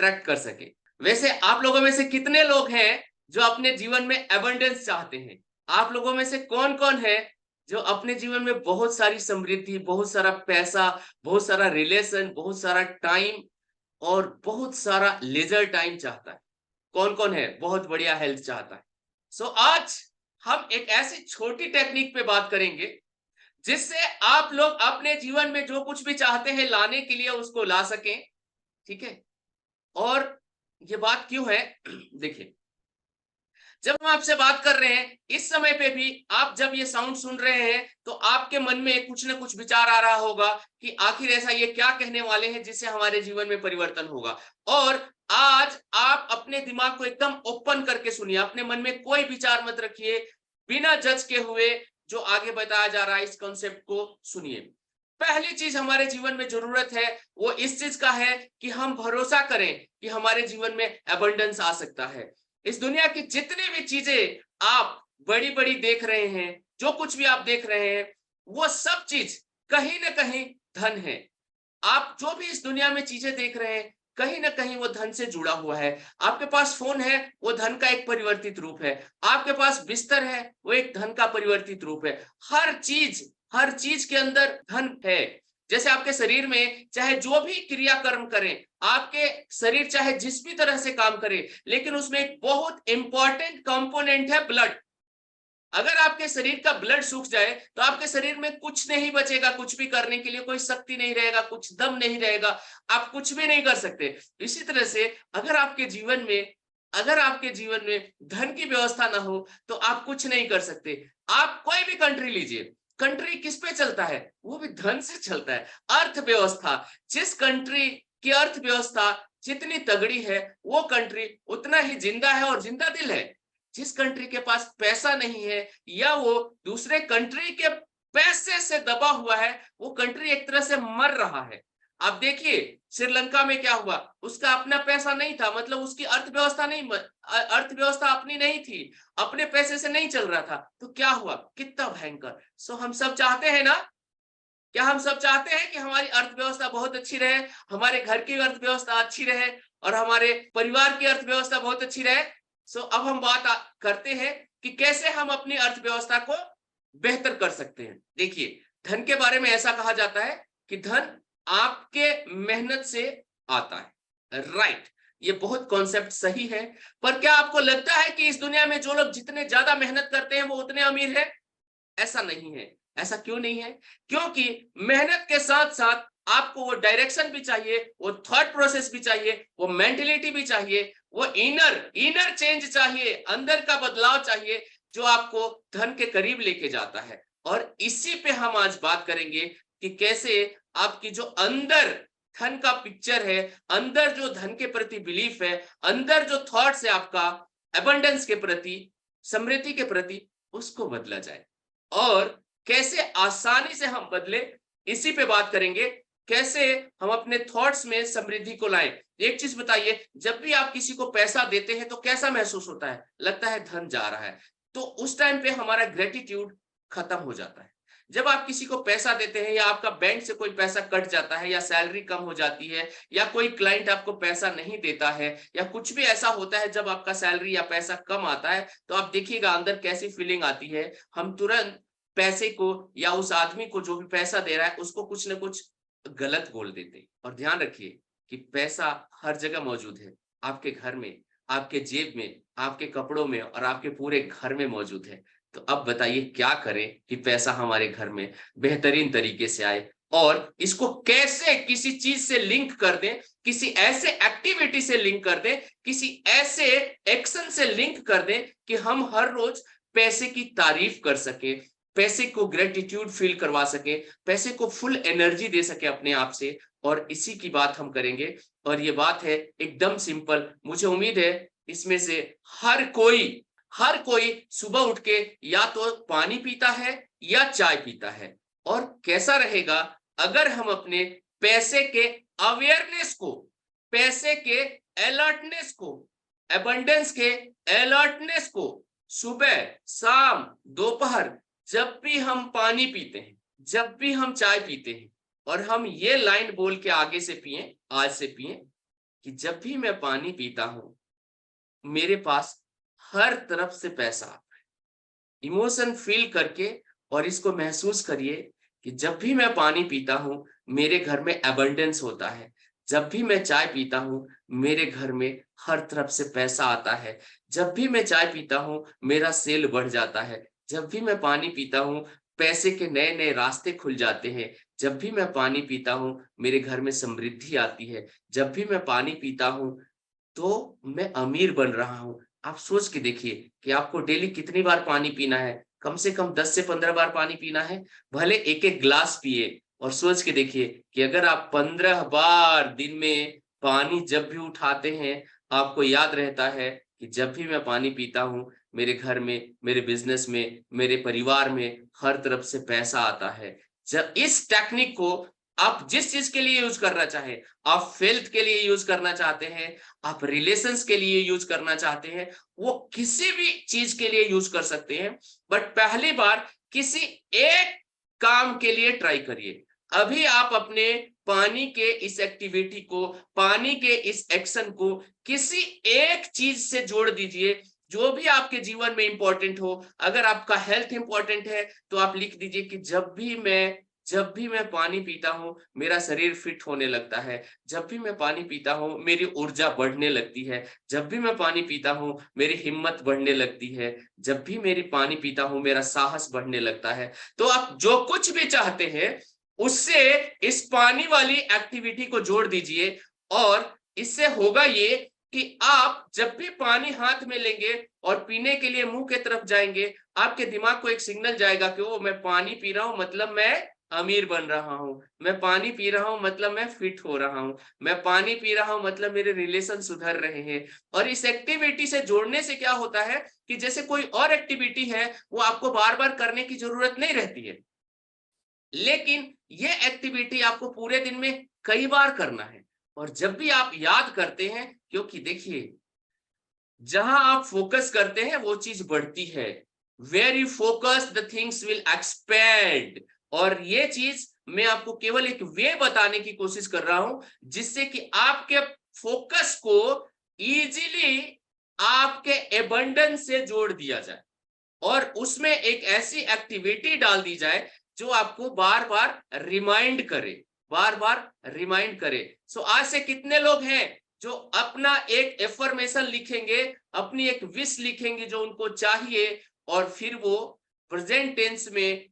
Attract कर सके। वैसे आप लोगों में से कितने लोग हैं जो अपने जीवन में एबंडेंस चाहते हैं? आप लोगों में से कौन कौन है जो अपने जीवन में बहुत सारी समृद्धि, बहुत सारा पैसा, बहुत सारा रिलेशन, बहुत सारा टाइम और बहुत सारा लेजर टाइम चाहता है? कौन कौन है बहुत बढ़िया हेल्थ चाहता है? सो आज हम एक ऐसी छोटी टेक्निक पे बात करेंगे जिससे आप लोग अपने जीवन में जो कुछ भी चाहते हैं लाने के लिए उसको ला सकें। ठीक है? और ये बात क्यों है? देखिए, जब हम आपसे बात कर रहे हैं इस समय पे भी आप जब ये साउंड सुन रहे हैं तो आपके मन में कुछ ना कुछ विचार आ रहा होगा कि आखिर ऐसा ये क्या कहने वाले हैं जिससे हमारे जीवन में परिवर्तन होगा। और आज आप अपने दिमाग को एकदम ओपन करके सुनिए, अपने मन में कोई विचार मत रखिए, बिना जज के हुए जो आगे बताया जा रहा है इस कॉन्सेप्ट को सुनिए। पहली चीज हमारे जीवन में जरूरत है वो इस चीज का है कि हम भरोसा करें कि हमारे जीवन में अबंडेंस आ सकता है। इस दुनिया की जितनी भी चीजें आप बड़ी बड़ी देख रहे हैं, जो कुछ भी आप देख रहे हैं, वो सब चीज कहीं ना कहीं धन है। आप जो भी इस दुनिया में चीजें देख रहे हैं कहीं ना कहीं वो धन से जुड़ा हुआ है। आपके पास फोन है वो धन का एक परिवर्तित रूप है, आपके पास बिस्तर है वो एक धन का परिवर्तित रूप है। हर चीज के अंदर धन है। जैसे आपके शरीर में चाहे जो भी क्रियाकर्म करें, आपके शरीर चाहे जिस भी तरह से काम करे, लेकिन उसमें एक बहुत इंपॉर्टेंट कंपोनेंट है ब्लड। अगर आपके शरीर का ब्लड सूख जाए तो आपके शरीर में कुछ नहीं बचेगा, कुछ भी करने के लिए कोई शक्ति नहीं रहेगा, कुछ दम नहीं रहेगा, आप कुछ भी नहीं कर सकते। इसी तरह से अगर आपके जीवन में धन की व्यवस्था ना हो तो आप कुछ नहीं कर सकते। आप कोई भी कंट्री लीजिए, कंट्री किस पे चलता है? वो भी धन से चलता है। अर्थव्यवस्था, जिस कंट्री की अर्थव्यवस्था जितनी तगड़ी है वो कंट्री उतना ही जिंदा है और जिंदा दिल है। जिस कंट्री के पास पैसा नहीं है या वो दूसरे कंट्री के पैसे से दबा हुआ है, वो कंट्री एक तरह से मर रहा है। आप देखिए श्रीलंका में क्या हुआ, उसका अपना पैसा नहीं था, मतलब उसकी अर्थव्यवस्था अपनी नहीं थी, अपने पैसे से नहीं चल रहा था, तो क्या हुआ, कितना भयंकर। सो हम सब चाहते हैं ना, क्या हम सब चाहते हैं कि हमारी अर्थव्यवस्था बहुत अच्छी रहे, हमारे घर की अर्थव्यवस्था अच्छी रहे और हमारे परिवार की अर्थव्यवस्था बहुत अच्छी रहे? सो अब हम बात करते हैं कि कैसे हम अपनी अर्थव्यवस्था को बेहतर कर सकते हैं। देखिए, धन के बारे में ऐसा कहा जाता है कि धन आपके मेहनत से आता है। राइट, ये बहुत कॉन्सेप्ट सही है। पर क्या आपको लगता है कि इस दुनिया में जो लोग जितने ज्यादा मेहनत करते हैं वो उतने अमीर है? ऐसा नहीं है। ऐसा क्यों नहीं है? क्योंकि मेहनत के साथ साथ आपको वो डायरेक्शन भी चाहिए, वो थॉट प्रोसेस भी चाहिए, वो मेंटेलिटी भी चाहिए, वो इनर चेंज चाहिए, अंदर का बदलाव चाहिए जो आपको धन के करीब लेके जाता है। और इसी पे हम आज बात करेंगे कि कैसे आपकी जो अंदर धन का पिक्चर है, अंदर जो धन के प्रति बिलीफ है, अंदर जो थॉट्स है आपका एबंडेंस के प्रति, समृद्धि के प्रति, उसको बदला जाए। और कैसे आसानी से हम बदले, इसी पे बात करेंगे। कैसे हम अपने थॉट्स में समृद्धि को लाएं। एक चीज बताइए, जब भी आप किसी को पैसा देते हैं तो कैसा महसूस होता है? लगता है धन जा रहा है। तो उस टाइम पे हमारा ग्रेटिट्यूड खत्म हो जाता है। जब आप किसी को पैसा देते हैं या आपका बैंक से कोई पैसा कट जाता है या सैलरी कम हो जाती है या कोई क्लाइंट आपको पैसा नहीं देता है या कुछ भी ऐसा होता है, जब आपका सैलरी या पैसा कम आता है तो आप देखिएगा अंदर कैसी फीलिंग आती है। हम तुरंत पैसे को या उस आदमी को जो भी पैसा दे रहा है उसको कुछ ना कुछ गलत बोल देते हैं। और ध्यान रखिए कि पैसा हर जगह मौजूद है, आपके घर में, आपके जेब में, आपके कपड़ों में और आपके पूरे घर में मौजूद है। तो अब बताइए क्या करें कि पैसा हमारे घर में बेहतरीन तरीके से आए और इसको कैसे किसी चीज से लिंक कर दें, किसी ऐसे एक्टिविटी से लिंक कर दें, किसी ऐसे एक्शन से लिंक कर दें कि हम हर रोज पैसे की तारीफ कर सके, पैसे को ग्रेटिट्यूड फील करवा सके, पैसे को फुल एनर्जी दे सके अपने आप से। और इसी की बात हम करेंगे। और ये बात है एकदम सिंपल। मुझे उम्मीद है इसमें से हर कोई सुबह उठ के या तो पानी पीता है या चाय पीता है। और कैसा रहेगा अगर हम अपने पैसे के अवेयरनेस को, पैसे के अलर्टनेस को, एबंडेंस के अलर्टनेस को सुबह, शाम, दोपहर, जब भी हम पानी पीते हैं, जब भी हम चाय पीते हैं और हम ये लाइन बोल के आगे से पिए, आज से पिए कि जब भी मैं पानी पीता हूँ, मेरे पास हर तरफ से पैसा आता है। इमोशन फील करके और इसको महसूस करिए कि जब भी मैं पानी पीता हूँ, मेरे घर में अबंडेंस होता है। जब भी मैं चाय पीता हूँ, मेरे घर में हर तरफ से पैसा आता है। जब भी मैं चाय पीता हूँ, मेरा सेल बढ़ जाता है। जब भी मैं पानी पीता हूँ, पैसे के नए-नए रास्ते खुल जाते हैं। जब भी मैं पानी पीता हूँ, मेरे घर में समृद्धि आती है। जब भी मैं पानी पीता हूँ, तो मैं अमीर बन रहा हूँ। आप सोच के देखिए कि आपको डेली कितनी बार पानी पीना है? कम से कम 10 से 15 बार पानी पीना है। भले 1-1 ग्लास पिए और सोच के देखिए कि अगर आप 15 बार दिन में पानी जब भी उठाते हैं, आपको याद रहता है कि जब भी मैं पानी पीता हूँ, मेरे घर में, मेरे बिज़नेस में, मेरे परिवार में हर तरफ से पैसा आता है। जब इस टेक्निक को आप जिस चीज़ के लिए यूज़ करना चाहें, आप वेल्थ के लिए यूज़ करना चाहते हैं, आप रिलेशंस के लिए यूज़ करना चाहते हैं, वो किसी भी चीज़ के लिए यूज़ कर सकते हैं। बट पहली बार किसी एक काम के लिए ट्राई करिए। अभी आप अपने पानी के इस एक्टिविटी को, पानी के इस एक्शन को किसी एक चीज़ से जोड़ दीजिए, जो भी आपके जीवन में इम्पोर्टेंट हो। अगर आपका हेल्थ इम्पोर्टेंट है, तो आप लिख दीजिए कि जब भी मैं पानी पीता हूँ, मेरा शरीर फिट होने लगता है। जब भी मैं पानी पीता हूँ, मेरी ऊर्जा बढ़ने लगती है। जब भी मैं पानी पीता हूँ, मेरी हिम्मत बढ़ने लगती है। जब भी मेरी पानी पीता हूँ, मेरा साहस बढ़ने लगता है। तो आप जो कुछ भी चाहते हैं, उससे इस पानी वाली एक्टिविटी को जोड़ दीजिए और इससे होगा ये कि आप जब भी पानी हाथ में लेंगे और पीने के लिए मुँह की तरफ जाएँगे, आपके दिमाग को एक सिग्नल जाएगा कि ओह! मैं पानी पी रहा हूँ मतलब मैं अमीर बन रहा हूँ। मैं पानी पी रहा हूँ मतलब मैं फिट हो रहा हूँ। मैं पानी पी रहा हूँ मतलब मेरे रिलेशन सुधर रहे हैं। और इस एक्टिविटी से जोड़ने से क्या होता है कि जैसे कोई और एक्टिविटी है, वो आपको बार-बार करने की ज़रूरत नहीं रहती है। लेकिन ये एक्टिविटी आपको पूरे दिन में कई बार करना है। और जब भी आप याद करते हैं, क्योंकि देखिए जहां आप फोकस करते हैं वो चीज बढ़ती है। Where you focus the things will expand. और ये चीज मैं आपको केवल एक वे बताने की कोशिश कर रहा हूं जिससे कि आपके फोकस को इजीली आपके एबंडेंस से जोड़ दिया जाए और उसमें एक ऐसी एक्टिविटी डाल दी जाए जो आपको बार बार रिमाइंड करे, बार बार रिमाइंड करे। सो आज से कितने लोग हैं जो अपना एक एफर्मेशन लिखेंगे, अपनी एक विश लिखेंगे जो उनको चाहिए और फिर वो प्रेजेंट टेंस में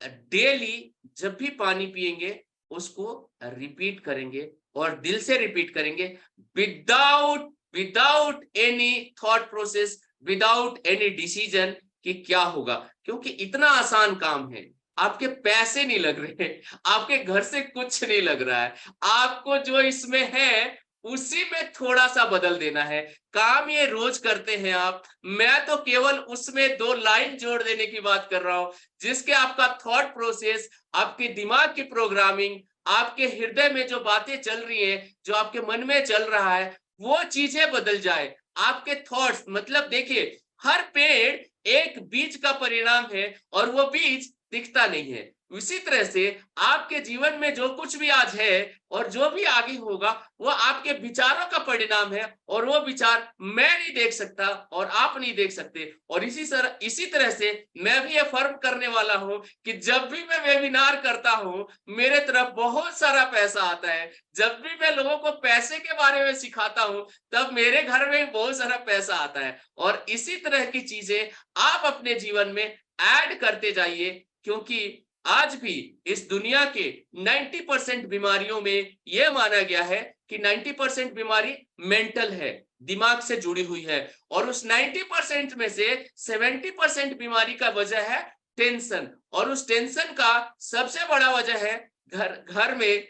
डेली जब भी पानी पिएंगे उसको रिपीट करेंगे और दिल से रिपीट करेंगे, without without any thought process, without any decision कि क्या होगा। क्योंकि इतना आसान काम है, आपके पैसे नहीं लग रहे, आपके घर से कुछ नहीं लग रहा है, आपको जो इसमें है उसी में थोड़ा सा बदल देना है। काम ये रोज करते हैं आप, मैं तो केवल उसमें 2 लाइन जोड़ देने की बात कर रहा हूं जिसके आपका थॉट प्रोसेस, आपके दिमाग की प्रोग्रामिंग, आपके हृदय में जो बातें चल रही हैं, जो आपके मन में चल रहा है, वो चीजें बदल जाए। आपके थॉट्स मतलब देखिए, हर पेड़ एक बीज का परिणाम है और वो बीज दिखता नहीं है। उसी तरह से आपके जीवन में जो कुछ भी आज है और जो भी आगे होगा, वो आपके विचारों का परिणाम है और वो विचार मैं नहीं देख सकता और आप नहीं देख सकते। और इसी तरह से मैं भी अफर्म करने वाला हूं कि जब भी मैं वेबिनार करता हूं, मेरे तरफ बहुत सारा पैसा आता है। जब भी मैं लोगों को पैसे के बारे में सिखाता हूं, तब मेरे घर में बहुत सारा पैसा आता है। और इसी तरह की चीजें आप अपने जीवन में ऐड करते जाइए, क्योंकि आज भी इस दुनिया के 90% बीमारियों में यह माना गया है कि 90% बीमारी मेंटल है, दिमाग से जुड़ी हुई है। और उस 90% में से 70% बीमारी का वजह है टेंशन। और उस टेंशन का सबसे बड़ा वजह है घर घर में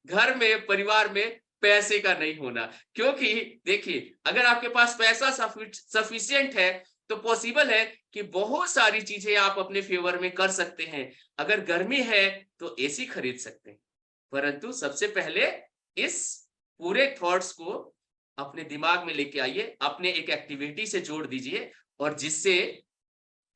घर में परिवार में पैसे का नहीं होना। क्योंकि देखिए, अगर आपके पास पैसा सफिशिएंट है तो पॉसिबल है कि बहुत सारी चीजें आप अपने फेवर में कर सकते हैं। अगर गर्मी है तो एसी खरीद सकते हैं। परंतु सबसे पहले इस पूरे थॉट्स को अपने दिमाग में लेके आइए, अपने एक एक्टिविटी से जोड़ दीजिए और जिससे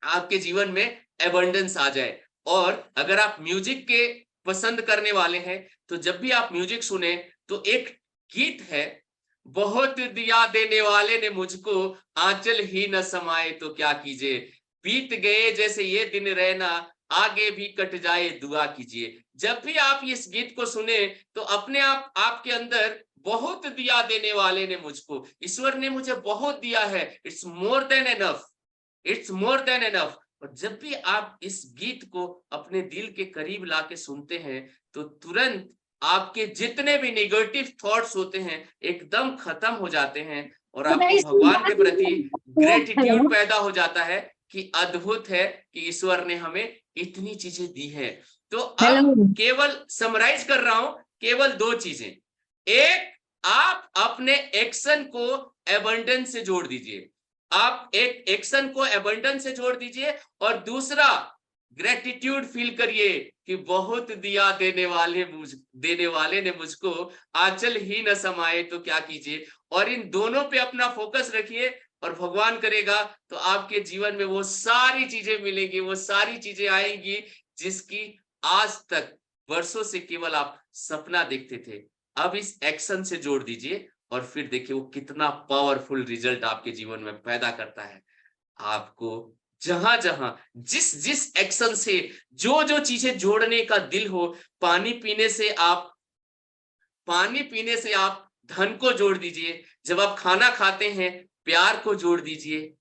आपके जीवन में एबंडेंस आ जाए। और अगर आप म्यूजिक के पसंद करने वाले हैं, तो जब भी आप म्यूजिक सुने तो एक गीत है, बहुत दिया देने वाले ने मुझको, आंचल ही न समाए तो क्या कीजिए, बीत गए जैसे ये दिन रहना, आगे भी कट जाए दुआ कीजिए। जब भी आप इस गीत को सुने तो अपने आप आपके अंदर बहुत दिया देने वाले ने मुझको, ईश्वर ने मुझे बहुत दिया है, it's more than enough, it's more than enough. और जब भी आप इस गीत को अपने दिल के करीब लाके सुनते हैं तो तुरंत आपके जितने भी नेगेटिव थॉट्स होते हैं एकदम खत्म हो जाते हैं और आपको भगवान के प्रति ग्रेटिट्यूड पैदा हो जाता है कि अद्भुत है कि ईश्वर ने हमें इतनी चीजें दी है। तो अब केवल समराइज कर रहा हूं, केवल 2 चीजें। एक, आप अपने एक्शन को एबंडेंस से जोड़ दीजिए, आप एक एक्शन को एबंडेंस से जोड़ दीजिए। और दूसरा, ग्रेटिट्यूड फील करिए कि बहुत दिया देने वाले ने मुझको, आंचल ही न समाए तो क्या कीजिए। और इन दोनों पे अपना फोकस रखिए और भगवान करेगा तो आपके जीवन में वो सारी चीजें मिलेंगी, वो सारी चीजें आएंगी जिसकी आज तक वर्षों से केवल आप सपना देखते थे। अब इस एक्शन से जोड़ दीजिए और फिर देखिए वो कितना पावरफुल रिजल्ट आपके जीवन में पैदा करता है। आपको जहां जहां जिस जिस एक्शन से जो जो चीजें जोड़ने का दिल हो, पानी पीने से आप धन को जोड़ दीजिए, जब आप खाना खाते हैं प्यार को जोड़ दीजिए,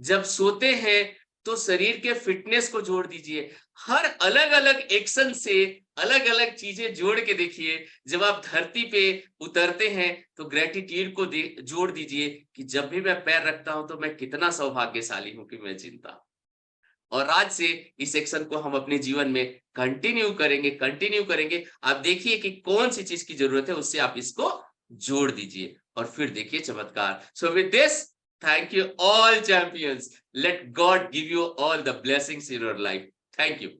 जब सोते हैं तो शरीर के फिटनेस को जोड़ दीजिए। हर अलग अलग एक्शन से अलग अलग चीजें जोड़ के देखिए। जब आप धरती पे उतरते हैं तो ग्रेटिट्यूड को जोड़ दीजिए कि जब भी मैं पैर रखता हूं तो मैं कितना सौभाग्यशाली हूं कि मैं जिंदा हूं। और आज से इस सेक्शन को हम अपने जीवन में कंटिन्यू करेंगे। आप देखिए कि कौन सी चीज की जरूरत है, उससे आप इसको जोड़ दीजिए और फिर देखिए चमत्कार। So with this, thank you all champions. Let God give you all the blessings in your life. Thank you.